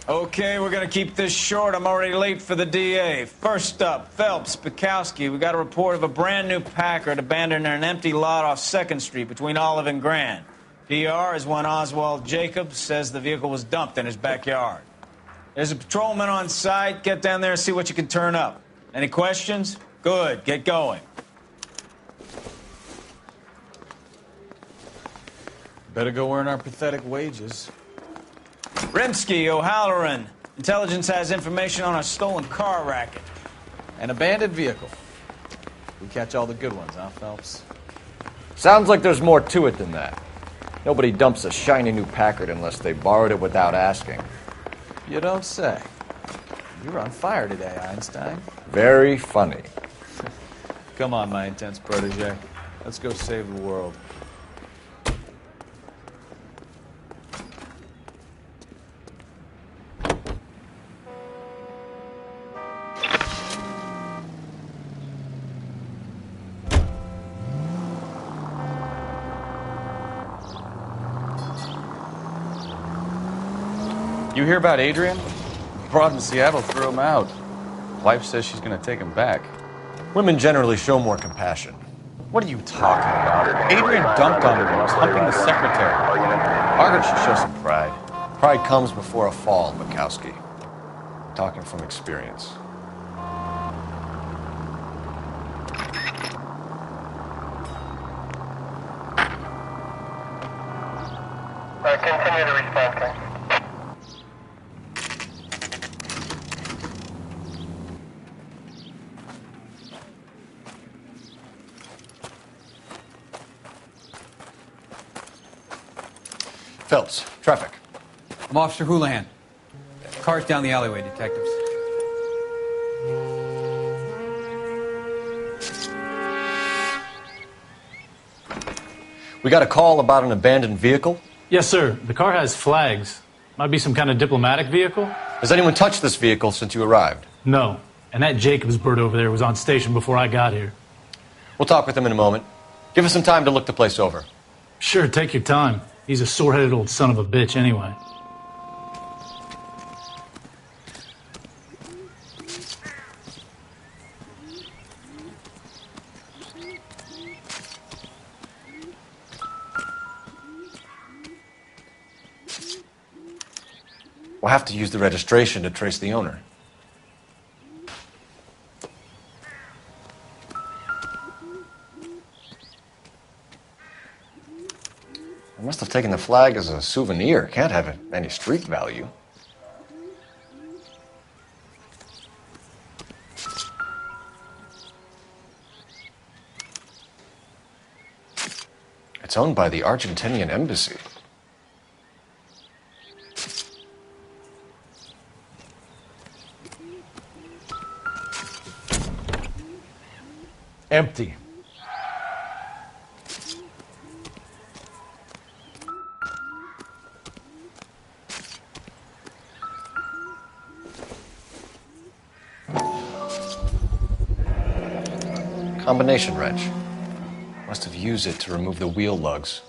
Okay, we're gonna keep this short. I'm already late for the DA. First up, Phelps, Bukowski. We got a report of a brand new Packard abandoned in an empty lot off 2nd Street between Olive and Grand. PR is one Oswald Jacobs says the vehicle was dumped in his backyard. There's a patrolman on site. Get down there and see what you can turn up. Any questions? Good, get going. Better go earn our pathetic wages. Rimsky, O'Halloran. Intelligence has information on a stolen car racket. An abandoned vehicle. We catch all the good ones, huh, Phelps? Sounds like there's more to it than that. Nobody dumps a shiny new Packard unless they borrowed it without asking. You don't say. You're on fire today, Einstein. Very funny. Come on, my intense protege. Let's go save the world. You hear about Adrian? Brought him to Seattle, threw him out. Wife says she's going to take him back. Women generally show more compassion. What are you talking about? Adrian dumped on him and was humping the secretary. Margaret should show some pride. Pride comes before a fall, Bukowski. Talking from experience. Continue to respond, Ken. Phelps, traffic. I'm Officer Houlihan. Car's down the alleyway, detectives. We got a call about an abandoned vehicle. Yes, sir. The car has flags. Might be some kind of diplomatic vehicle. Has anyone touched this vehicle since you arrived? No. And that Jacobs bird over there was on station before I got here. We'll talk with him in a moment. Give us some time to look the place over. Sure, take your time. He's a sore-headed old son of a bitch anyway. We'll have to use the registration to trace the owner. I must have taken the flag as a souvenir. Can't have any street value. It's owned by the Argentinian embassy. Empty. Combination wrench. Must have used it to remove the wheel lugs.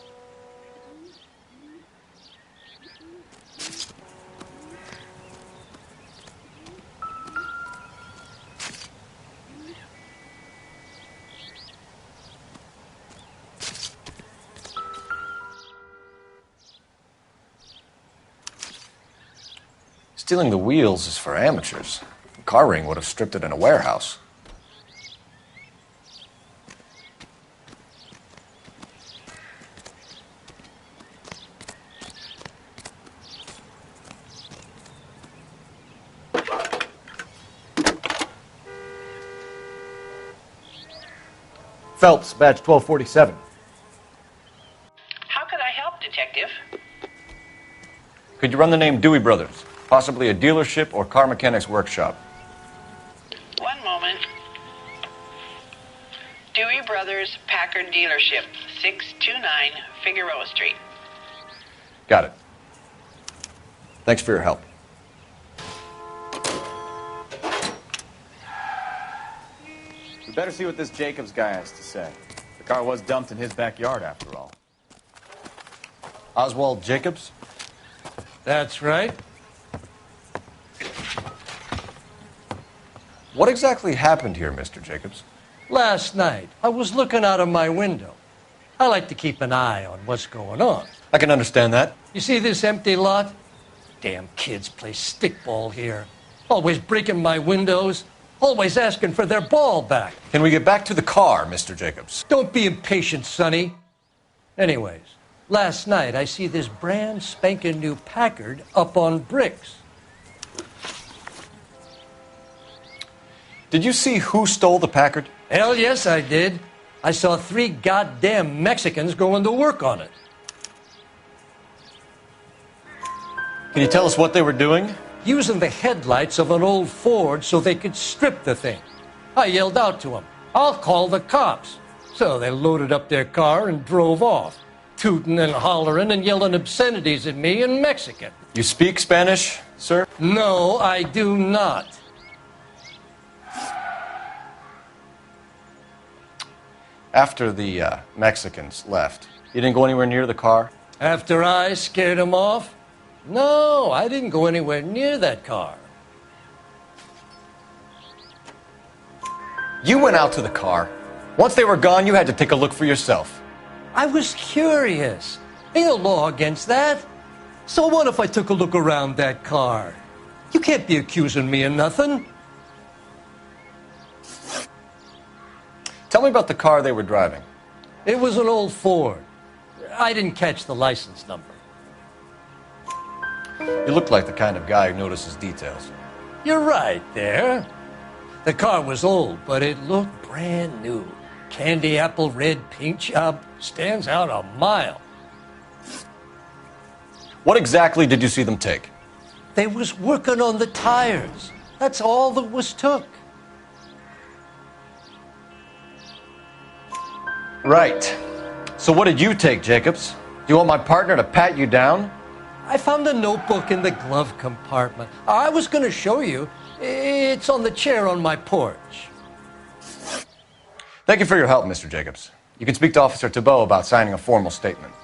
Stealing the wheels is for amateurs. The car ring would have stripped it in a warehouse. Phelps, badge 1247. How could I help, Detective? Could you run the name Dewey Brothers? Possibly a dealership or car mechanics workshop. One moment. Dewey Brothers Packard Dealership, 629 Figueroa Street. Got it. Thanks for your help. We better see what this Jacobs guy has to say. The car was dumped in his backyard, after all. Oswald Jacobs? That's right. What exactly happened here, Mr. Jacobs? Last night, I was looking out of my window. I like to keep an eye on what's going on. I can understand that. You see this empty lot? Damn kids play stickball here. Always breaking my windows. Always asking for their ball back. Can we get back to the car, Mr. Jacobs? Don't be impatient, Sonny. Anyways, last night I see this brand spanking new Packard up on bricks. Did you see who stole the Packard? Hell yes, I did. I saw 3 goddamn Mexicans going to work on it. Can you tell us what they were doing? Using the headlights of an old Ford so they could strip the thing. I yelled out to them, "I'll call the cops." So they loaded up their car and drove off, tooting and hollering and yelling obscenities at me in Mexican. You speak Spanish, sir? No, I do not. After the Mexicans left, you didn't go anywhere near the car? After I scared them off? No, I didn't go anywhere near that car. You went out to the car. Once they were gone, you had to take a look for yourself. I was curious. Ain't no law against that. So what if I took a look around that car? You can't be accusing me of nothing. Tell me about the car they were driving. It was an old Ford. I didn't catch the license number. You look like the kind of guy who notices details. You're right there. The car was old, but it looked brand new. Candy apple red paint job stands out a mile. What exactly did you see them take? They was working on the tires. That's all that was took. Right. So what did you take, Jacobs? Do you want my partner to pat you down? I found a notebook in the glove compartment. I was going to show you. It's on the chair on my porch. Thank you for your help, Mr. Jacobs. You can speak to Officer Thibault about signing a formal statement.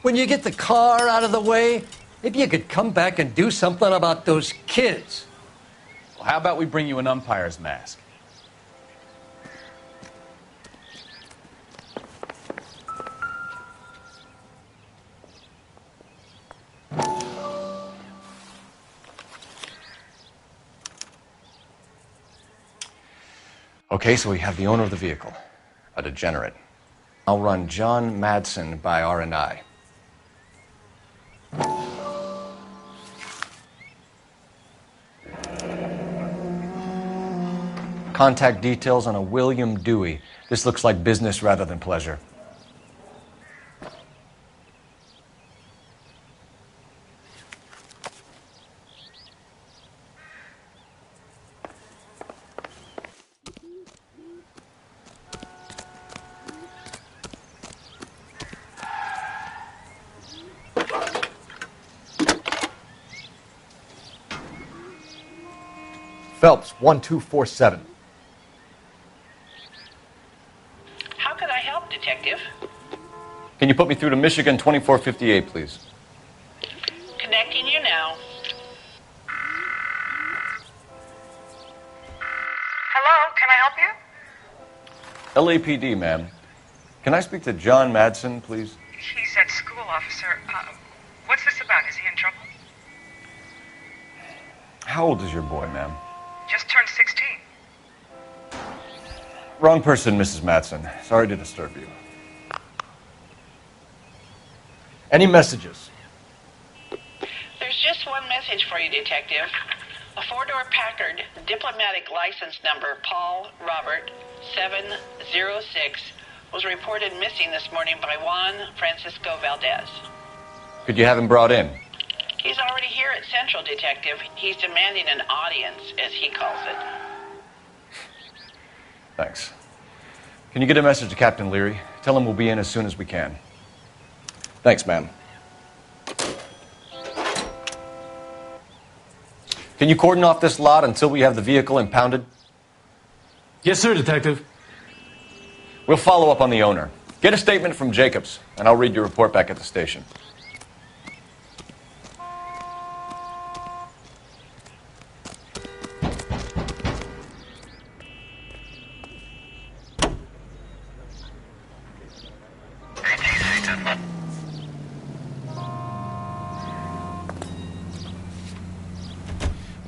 When you get the car out of the way, maybe you could come back and do something about those kids. Well, how about we bring you an umpire's mask? Okay, so we have the owner of the vehicle, a degenerate. I'll run John Madsen by R&I. Contact details on a William Dewey. This looks like business rather than pleasure. Phelps, 1247. How can I help, Detective? Can you put me through to Michigan 2458, please? Connecting you now. Hello, can I help you? LAPD, ma'am. Can I speak to John Madsen, please? He's at school, officer. What's this about? Is he in trouble? How old is your boy, ma'am? Just turned 16. Wrong person, Mrs. Madsen. Sorry to disturb you. Any messages? There's just one message for you, Detective. A 4-door Packard, diplomatic license number Paul Robert 706, was reported missing this morning by Juan Francisco Valdez. Could you have him brought in? He's already here at Central, Detective. He's demanding an audience, as he calls it. Thanks. Can you get a message to Captain Leary? Tell him we'll be in as soon as we can. Thanks, ma'am. Can you cordon off this lot until we have the vehicle impounded? Yes, sir, Detective. We'll follow up on the owner. Get a statement from Jacobs, and I'll read your report back at the station.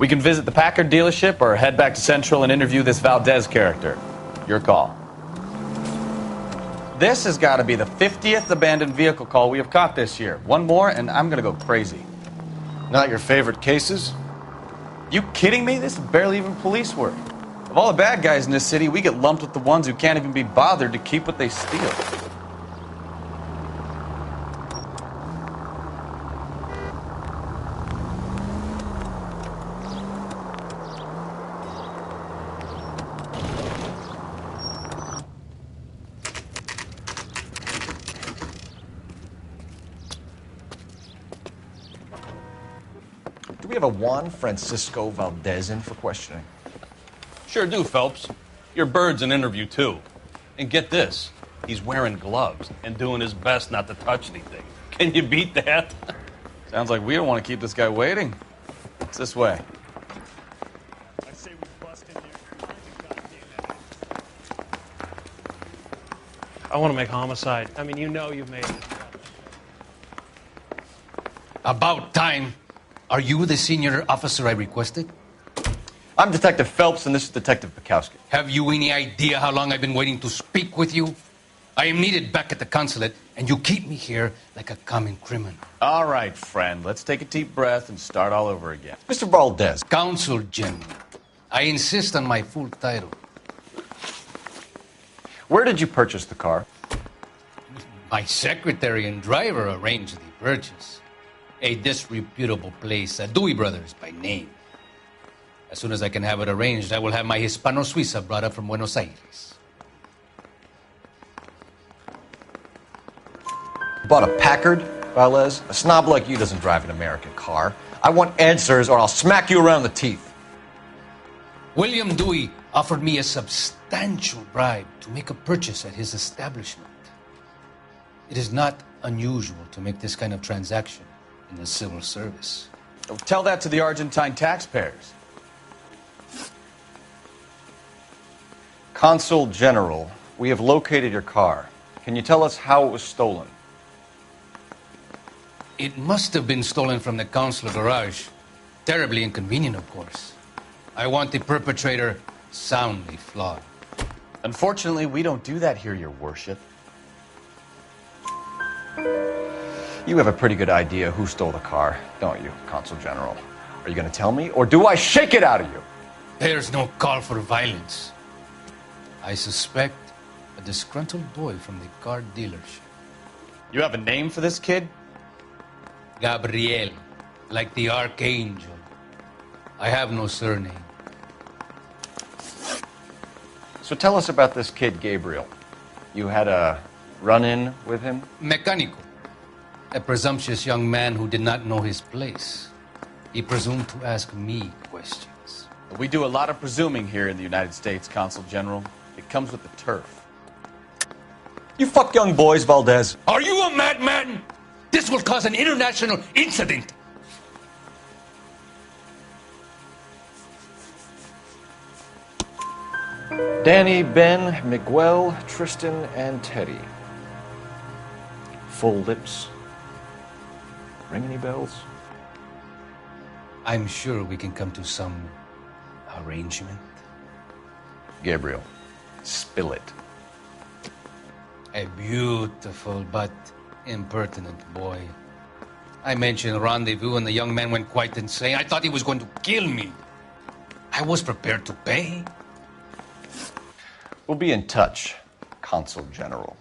We can visit the Packard dealership or head back to Central and interview this Valdez character. Your call. This has got to be the 50th abandoned vehicle call we have caught this year. One more, and I'm going to go crazy. Not your favorite cases? You kidding me? This is barely even police work. Of all the bad guys in this city, we get lumped with the ones who can't even be bothered to keep what they steal. Do we have a Juan Francisco Valdez in for questioning? Sure do, Phelps. Your bird's an interview, too. And get this, he's wearing gloves and doing his best not to touch anything. Can you beat that? Sounds like we don't want to keep this guy waiting. It's this way. I say we bust in there. I want to make homicide. I mean, you know you've made it. About time. Are you the senior officer I requested? I'm Detective Phelps, and this is Detective Bukowski. Have you any idea how long I've been waiting to speak with you? I am needed back at the consulate, and you keep me here like a common criminal. All right, friend. Let's take a deep breath and start all over again. Mr. Valdez. Consul General. I insist on my full title. Where did you purchase the car? My secretary and driver arranged the purchase. A disreputable place, Dewey Brothers by name. As soon as I can have it arranged, I will have my Hispano Suiza brought up from Buenos Aires. Bought a Packard, Valdez? A snob like you doesn't drive an American car. I want answers or I'll smack you around the teeth. William Dewey offered me a substantial bribe to make a purchase at his establishment. It is not unusual to make this kind of transaction in the civil service. Tell that to the Argentine taxpayers. Consul General, we have located your car. Can you tell us how it was stolen? It must have been stolen from the consular garage. Terribly inconvenient, of course. I want the perpetrator soundly flogged. Unfortunately, we don't do that here, Your Worship. You have a pretty good idea who stole the car, don't you, Consul General? Are you going to tell me, or do I shake it out of you? There's no call for violence. I suspect a disgruntled boy from the car dealership. You have a name for this kid? Gabriel, like the archangel. I have no surname. So tell us about this kid, Gabriel. You had a run-in with him? Mecánico. A presumptuous young man who did not know his place. He presumed to ask me questions. We do a lot of presuming here in the United States, Consul General. It comes with the turf. You fuck young boys, Valdez. Are you a madman? This will cause an international incident. Danny, Ben, Miguel, Tristan, and Teddy. Full lips. Ring any bells? I'm sure we can come to some arrangement. Gabriel, spill it. A beautiful but impertinent boy. I mentioned rendezvous and the young man went quite insane. I thought he was going to kill me. I was prepared to pay. We'll be in touch, Consul General.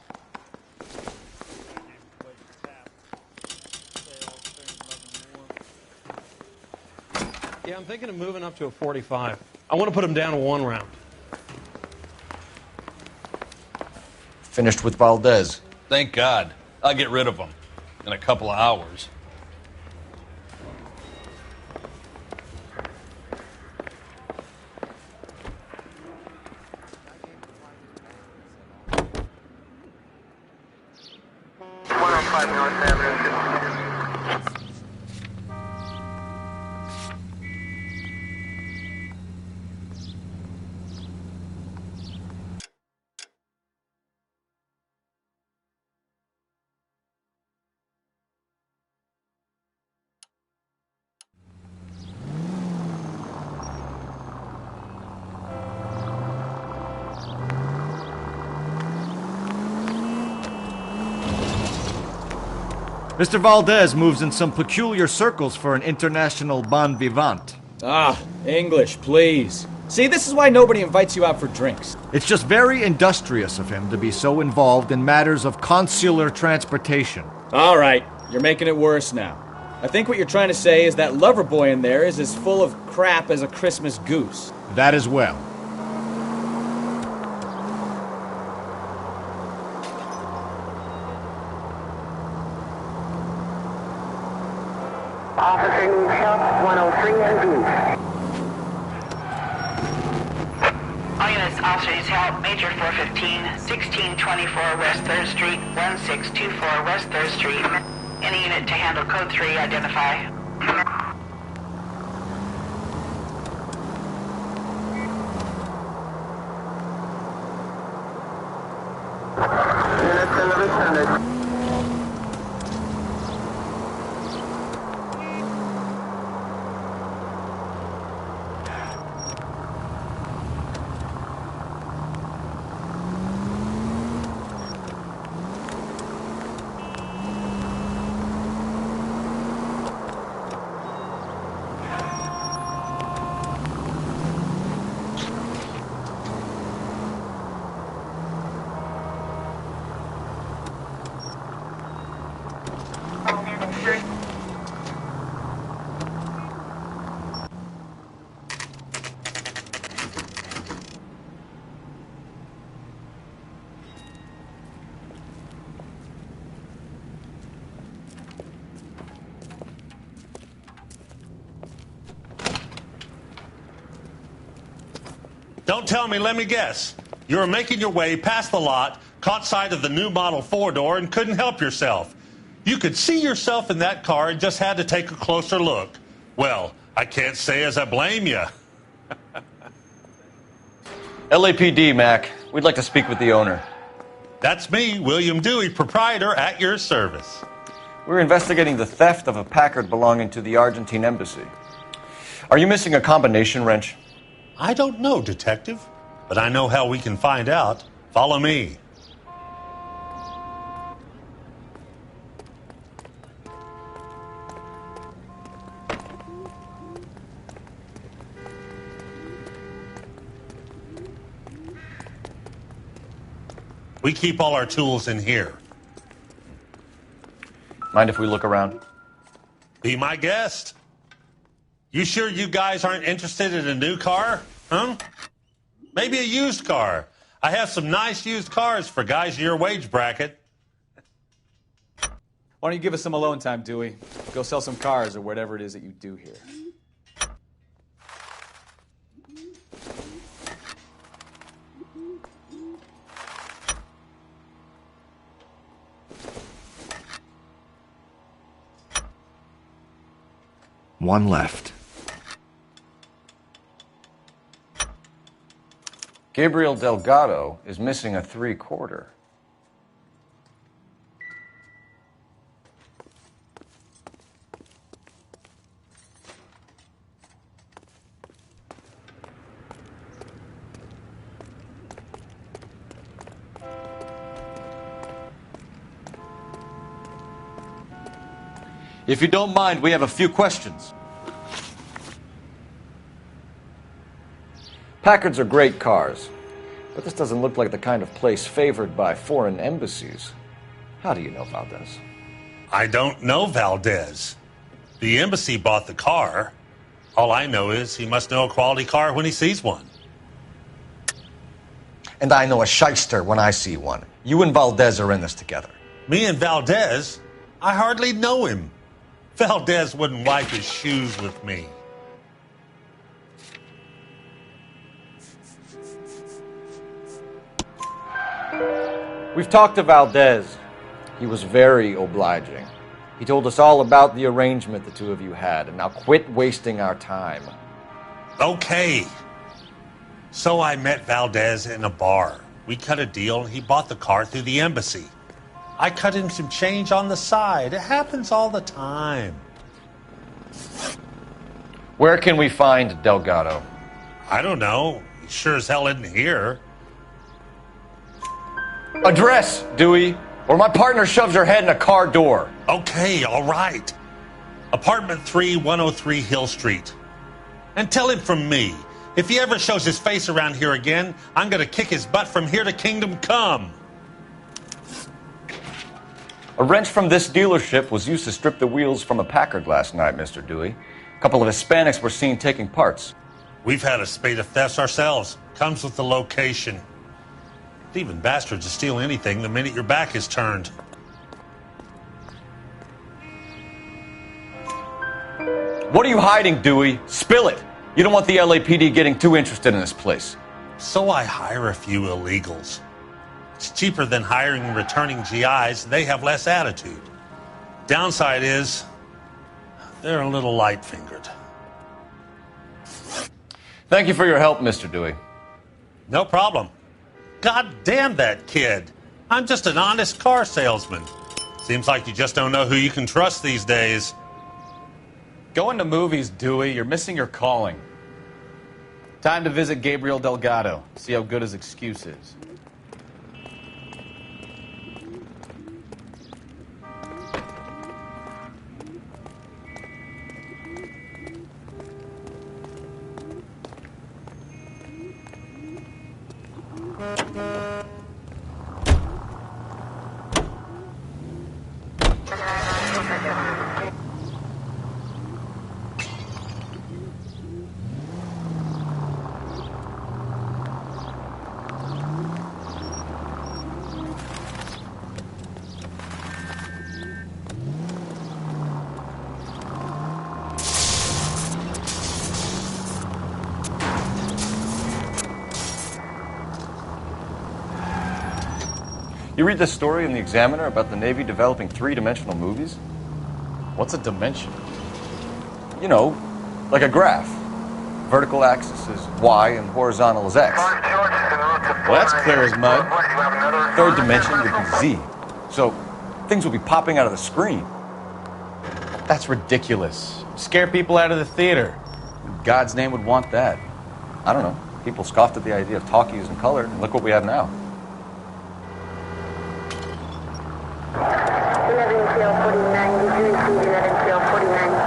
Yeah, I'm thinking of moving up to a 45. I want to put him down to 1 round. Finished with Valdez. Thank God. I'll get rid of him in a couple of hours. Mr. Valdez moves in some peculiar circles for an international bon vivant. Ah, English, please. See, this is why nobody invites you out for drinks. It's just very industrious of him to be so involved in matters of consular transportation. All right, you're making it worse now. I think what you're trying to say is that lover boy in there is as full of crap as a Christmas goose. That as well. Officer needs help, 103 and B. All units, officer needs help. Major 415, 1624 West 3rd Street, 1624 West 3rd Street. Any unit to handle code 3, identify. Unit to responded. Don't tell me, let me guess. You were making your way past the lot, caught sight of the new model four-door, and couldn't help yourself. You could see yourself in that car and just had to take a closer look. Well, I can't say as I blame you. LAPD, Mac. We'd like to speak with the owner. That's me, William Dewey, proprietor, at your service. We're investigating the theft of a Packard belonging to the Argentine embassy. Are you missing a combination wrench? I don't know, Detective, but I know how we can find out. Follow me. We keep all our tools in here. Mind if we look around? Be my guest. You sure you guys aren't interested in a new car? Huh? Maybe a used car. I have some nice used cars for guys in your wage bracket. Why don't you give us some alone time, Dewey? Go sell some cars or whatever it is that you do here. One left. Gabriel Delgado is missing a 3/4. If you don't mind, we have a few questions. Packards are great cars, but this doesn't look like the kind of place favored by foreign embassies. How do you know Valdez? I don't know Valdez. The embassy bought the car. All I know is he must know a quality car when he sees one. And I know a shyster when I see one. You and Valdez are in this together. Me and Valdez? I hardly know him. Valdez wouldn't wipe his shoes with me. We've talked to Valdez. He was very obliging. He told us all about the arrangement the two of you had, and now quit wasting our time. Okay. So I met Valdez in a bar. We cut a deal, and he bought the car through the embassy. I cut him some change on the side. It happens all the time. Where can we find Delgado? I don't know. He sure as hell isn't here. Address, Dewey. Or my partner shoves her head in a car door. Okay, all right. Apartment 3, 103 Hill Street. And tell him from me, if he ever shows his face around here again, I'm going to kick his butt from here to Kingdom Come. A wrench from this dealership was used to strip the wheels from a Packard last night, Mr. Dewey. A couple of Hispanics were seen taking parts. We've had a spate of thefts ourselves. Comes with the location. Thieving bastards will steal anything the minute your back is turned. What are you hiding, Dewey? Spill it. You don't want the LAPD getting too interested in this place. So I hire a few illegals. It's cheaper than hiring and returning GIs. They have less attitude. Downside is, they're a little light-fingered. Thank you for your help, Mr. Dewey. No problem. God damn that kid. I'm just an honest car salesman. Seems like you just don't know who you can trust these days. Going to movies, Dewey. You're missing your calling. Time to visit Gabriel Delgado. See how good his excuse is. You read this story in the Examiner about the Navy developing three-dimensional movies? What's a dimension? You know, like a graph. Vertical axis is Y and horizontal is X. Well, that's clear as mud. Third dimension would be Z. So things will be popping out of the screen. That's ridiculous. Scare people out of the theater. In God's name would want that. I don't know. People scoffed at the idea of talkies in color, and look what we have now. 11 tail 49, did you receive 11 tail 49?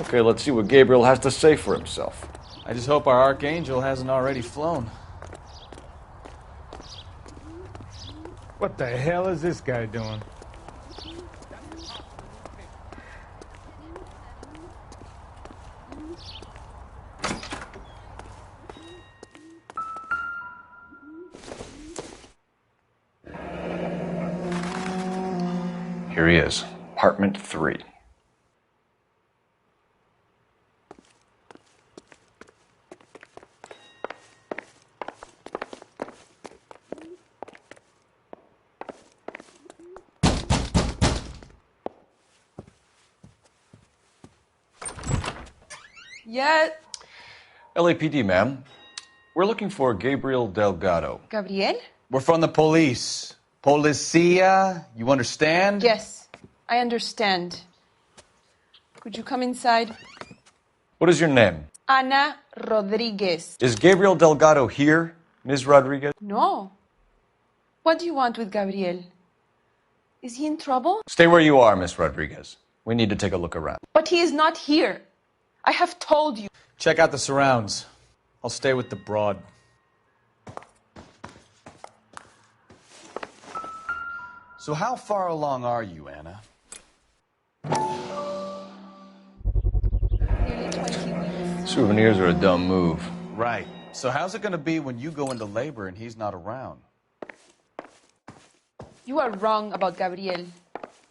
Okay, let's see what Gabriel has to say for himself. I just hope our Archangel hasn't already flown. What the hell is this guy doing? Here he is, apartment 3. Yet. LAPD, ma'am. We're looking for Gabriel Delgado. Gabriel? We're from the police. Policia, you understand? Yes, I understand. Could you come inside? What is your name? Ana Rodriguez. Is Gabriel Delgado here, Ms. Rodriguez? No. What do you want with Gabriel? Is he in trouble? Stay where you are, Miss Rodriguez. We need to take a look around. But he is not here. I have told you. Check out the surrounds. I'll stay with the broad. So how far along are you, Anna? Nearly 20 weeks. Souvenirs are a dumb move. Right. So how's it going to be when you go into labor and he's not around? You are wrong about Gabriel.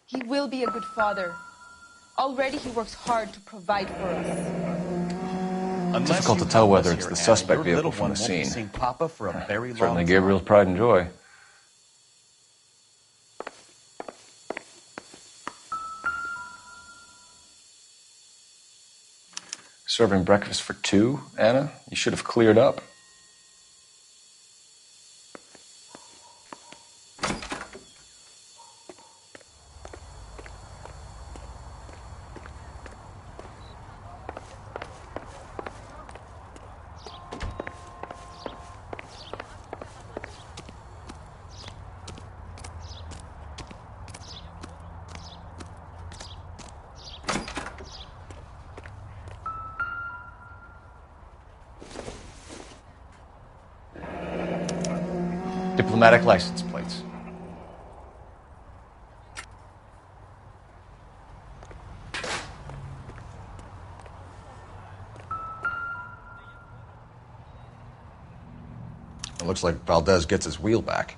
He will be a good father. Already he works hard to provide for us. Difficult to tell whether it's the suspect vehicle from the scene. Papa for a very Certainly Gabriel's pride and joy. Serving breakfast for two, Anna? You should have cleared up. Diplomatic license plates. It looks like Valdez gets his wheel back.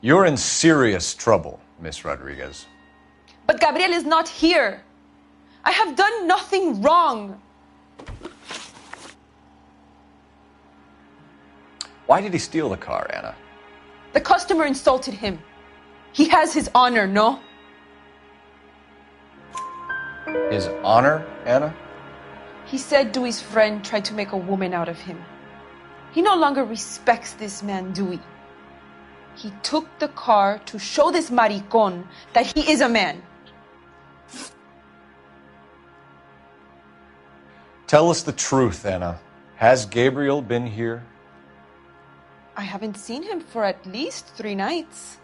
You're in serious trouble, Miss Rodriguez. But Gabriel is not here. I have done nothing wrong. Why did he steal the car, Anna? The customer insulted him. He has his honor, no? His honor, Anna? He said Dewey's friend tried to make a woman out of him. He no longer respects this man, Dewey. He took the car to show this maricón that he is a man. Tell us the truth, Anna. Has Gabriel been here? I haven't seen him for at least 3 nights.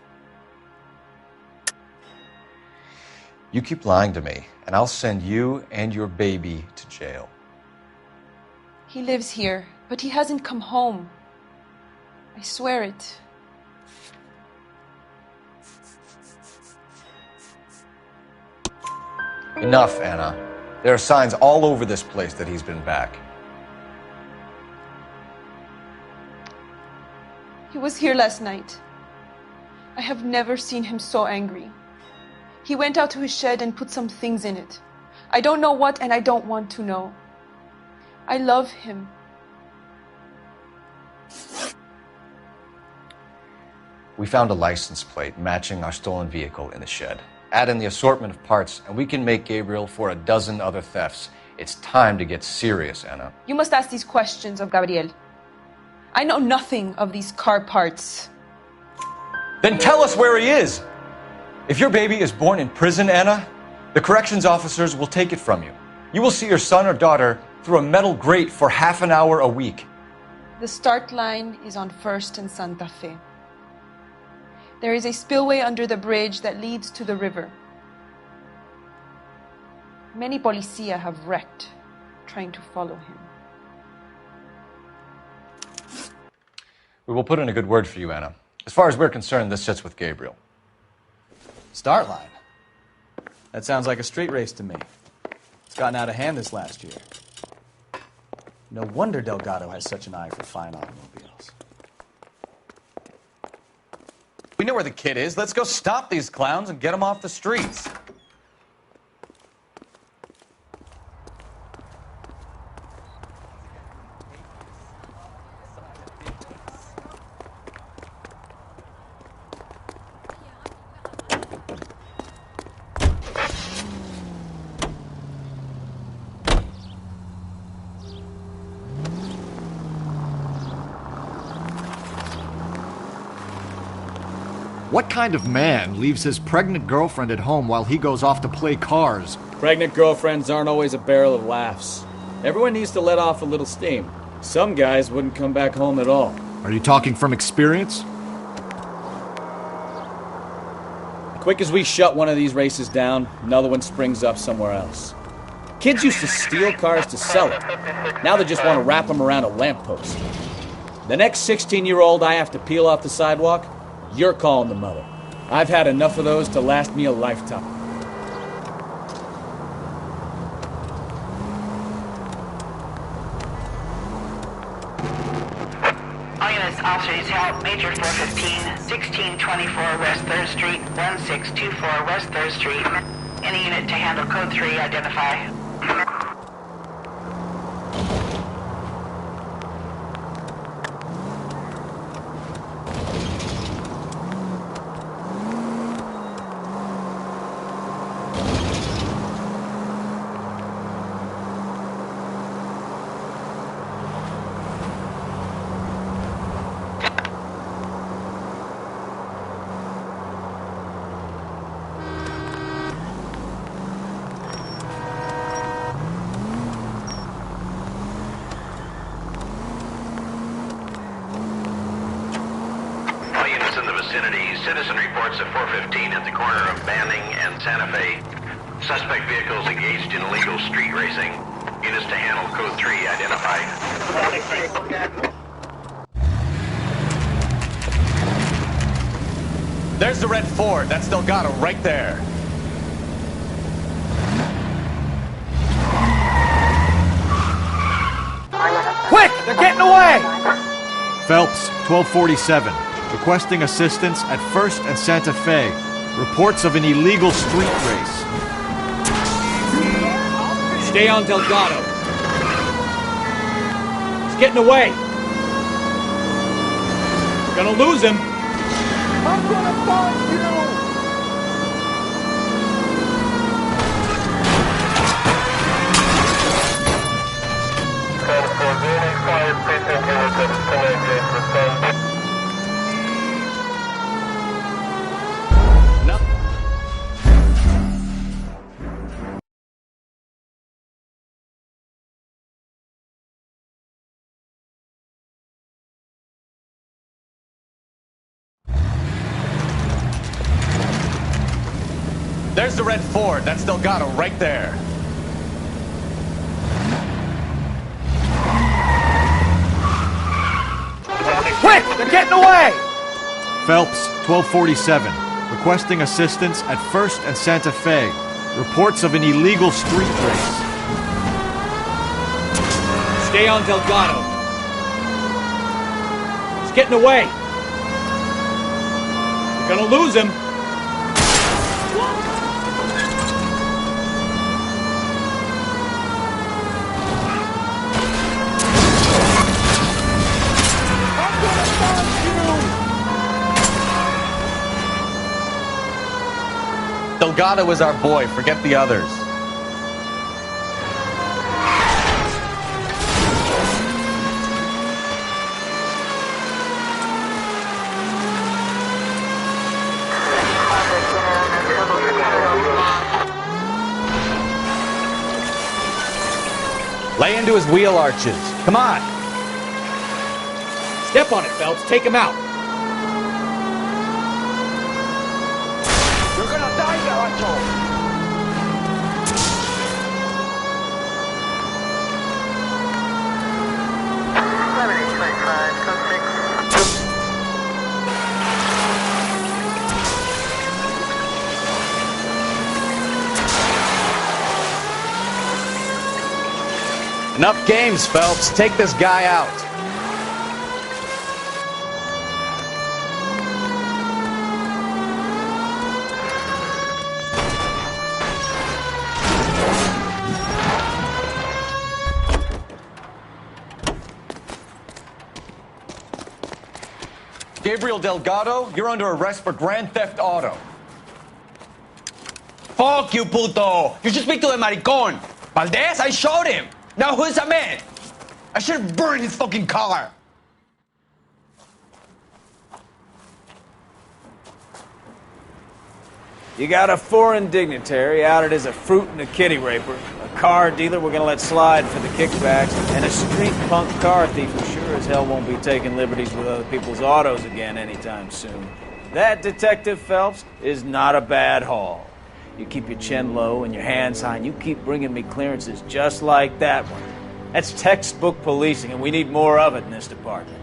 You keep lying to me, and I'll send you and your baby to jail. He lives here, but he hasn't come home. I swear it. Enough, Anna. There are signs all over this place that he's been back. He was here last night. I have never seen him so angry. He went out to his shed and put some things in it. I don't know what, and I don't want to know. I love him. We found a license plate matching our stolen vehicle in the shed. Add in the assortment of parts, and we can make Gabriel for a dozen other thefts. It's time to get serious, Anna. You must ask these questions of Gabriel. I know nothing of these car parts. Then tell us where he is! If your baby is born in prison, Anna, the corrections officers will take it from you. You will see your son or daughter through a metal grate for half an hour a week. The start line is on 1st and Santa Fe. There is a spillway under the bridge that leads to the river. Many policia have wrecked trying to follow him. We will put in a good word for you, Anna. As far as we're concerned, this sits with Gabriel. Start line? That sounds like a street race to me. It's gotten out of hand this last year. No wonder Delgado has such an eye for fine automobiles. We know where the kid is. Let's go stop these clowns and get them off the streets. What kind of man leaves his pregnant girlfriend at home while he goes off to play cars? Pregnant girlfriends aren't always a barrel of laughs. Everyone needs to let off a little steam. Some guys wouldn't come back home at all. Are you talking from experience? Quick as we shut one of these races down, another one springs up somewhere else. Kids used to steal cars to sell it. Now they just want to wrap them around a lamppost. The next 16-year-old I have to peel off the sidewalk, you're calling the mother. I've had enough of those to last me a lifetime. All units, officers help. Major 415, 1624 West 3rd Street, 1624 West 3rd Street. Any unit to handle code 3, identify. In the vicinity, citizen reports at 415 at the corner of Banning and Santa Fe. Suspect vehicles engaged in illegal street racing. Units to handle code 3 identified. There's the red Ford. That's Delgado right there. Quick! They're getting away! Phelps, 1247. Requesting assistance at 1st and Santa Fe. Reports of an illegal street race. Stay on Delgado. He's getting away. Gonna lose him. I'm gonna find you! There's the red Ford. That's Delgado right there. Quick! They're getting away! Phelps, 1247. Requesting assistance at 1st and Santa Fe. Reports of an illegal street race. Stay on Delgado. He's getting away. You're gonna lose him. Delgado is our boy. Forget the others. Lay into his wheel arches. Come on. Step on it, Phelps. Take him out. You're gonna die, Garacho! Enough games, Phelps. Take this guy out. Gabriel Delgado, you're under arrest for grand theft auto. Fuck you, puto! You should speak to the maricon. Valdez, I showed him. Now who's the man? I should have burned his fucking car. You got a foreign dignitary outed as a fruit and a kitty raper, a car dealer we're gonna let slide for the kickbacks, and a street punk car thief who sure as hell won't be taking liberties with other people's autos again anytime soon. That, Detective Phelps, is not a bad haul. You keep your chin low and your hands high, and you keep bringing me clearances just like that one. That's textbook policing, and we need more of it in this department.